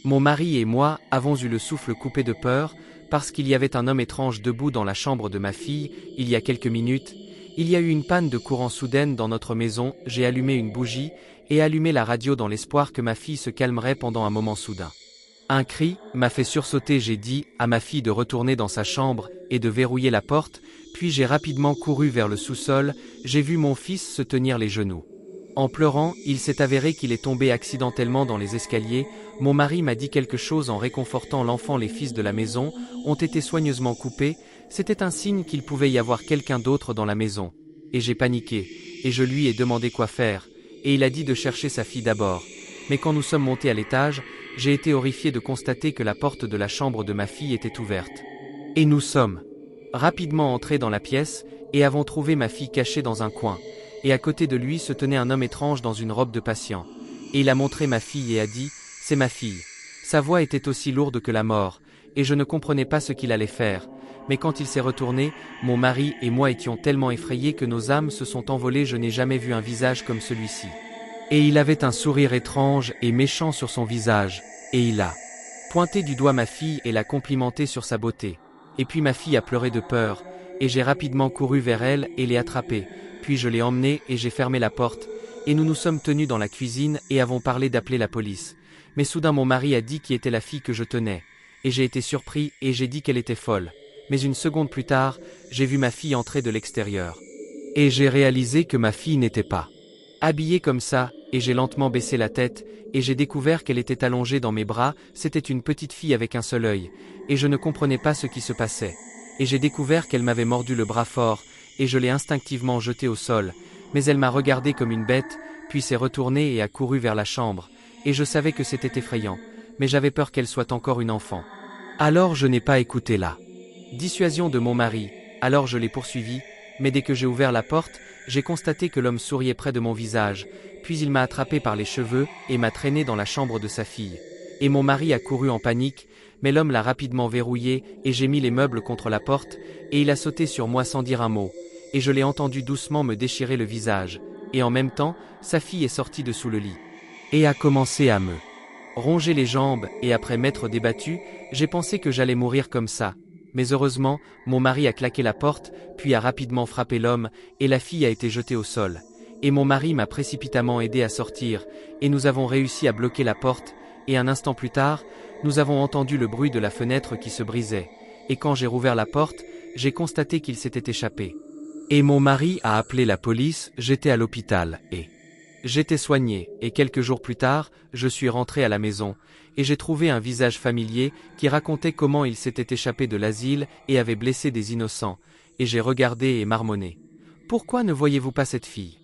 Mon mari et moi avons eu le souffle coupé de peur, parce qu'il y avait un homme étrange debout dans la chambre de ma fille, il y a quelques minutes. Il y a eu une panne de courant soudaine dans notre maison, j'ai allumé une bougie, et allumé la radio dans l'espoir que ma fille se calmerait pendant un moment soudain. Un cri m'a fait sursauter, j'ai dit à ma fille de retourner dans sa chambre et de verrouiller la porte, puis j'ai rapidement couru vers le sous-sol, j'ai vu mon fils se tenir les genoux. En pleurant, il s'est avéré qu'il est tombé accidentellement dans les escaliers, mon mari m'a dit quelque chose en réconfortant l'enfant, les fils de la maison ont été soigneusement coupés, c'était un signe qu'il pouvait y avoir quelqu'un d'autre dans la maison. Et j'ai paniqué, et je lui ai demandé quoi faire, et il a dit de chercher sa fille d'abord. Mais quand nous sommes montés à l'étage, j'ai été horrifié de constater que la porte de la chambre de ma fille était ouverte. Et nous sommes rapidement entrés dans la pièce, et avons trouvé ma fille cachée dans un coin, et à côté de lui se tenait un homme étrange dans une robe de patient. Et il a montré ma fille et a dit, « C'est ma fille ». Sa voix était aussi lourde que la mort, et je ne comprenais pas ce qu'il allait faire, mais quand il s'est retourné, mon mari et moi étions tellement effrayés que nos âmes se sont envolées, je n'ai jamais vu un visage comme celui-ci. Et il avait un sourire étrange et méchant sur son visage, et il a pointé du doigt ma fille et l'a complimentée sur sa beauté. Et puis ma fille a pleuré de peur, et j'ai rapidement couru vers elle et l'ai attrapée, puis je l'ai emmenée et j'ai fermé la porte, et nous nous sommes tenus dans la cuisine et avons parlé d'appeler la police. Mais soudain mon mari a dit qui était la fille que je tenais, et j'ai été surpris et j'ai dit qu'elle était folle. Mais une seconde plus tard, j'ai vu ma fille entrer de l'extérieur. Et j'ai réalisé que ma fille n'était pas habillée comme ça, et j'ai lentement baissé la tête, et j'ai découvert qu'elle était allongée dans mes bras, c'était une petite fille avec un seul œil, et je ne comprenais pas ce qui se passait. Et j'ai découvert qu'elle m'avait mordu le bras fort, et je l'ai instinctivement jetée au sol, mais elle m'a regardé comme une bête, puis s'est retournée et a couru vers la chambre, et je savais que c'était effrayant, mais j'avais peur qu'elle soit encore une enfant. Alors je n'ai pas écouté la dissuasion de mon mari, alors je l'ai poursuivi, mais dès que j'ai ouvert la porte, j'ai constaté que l'homme souriait près de mon visage, puis il m'a attrapé par les cheveux et m'a traîné dans la chambre de sa fille. Et mon mari a couru en panique, mais l'homme l'a rapidement verrouillé et j'ai mis les meubles contre la porte, et il a sauté sur moi sans dire un mot, et je l'ai entendu doucement me déchirer le visage, et en même temps, sa fille est sortie de sous le lit, et a commencé à me ronger les jambes, et après m'être débattu, j'ai pensé que j'allais mourir comme ça. Mais heureusement, mon mari a claqué la porte, puis a rapidement frappé l'homme, et la fille a été jetée au sol. Et mon mari m'a précipitamment aidé à sortir, et nous avons réussi à bloquer la porte, et un instant plus tard, nous avons entendu le bruit de la fenêtre qui se brisait. Et quand j'ai rouvert la porte, j'ai constaté qu'il s'était échappé. Et mon mari a appelé la police, j'étais à l'hôpital, et j'étais soigné, et quelques jours plus tard, je suis rentré à la maison, et j'ai trouvé un visage familier qui racontait comment il s'était échappé de l'asile et avait blessé des innocents, et j'ai regardé et marmonné. Pourquoi ne voyez-vous pas cette fille?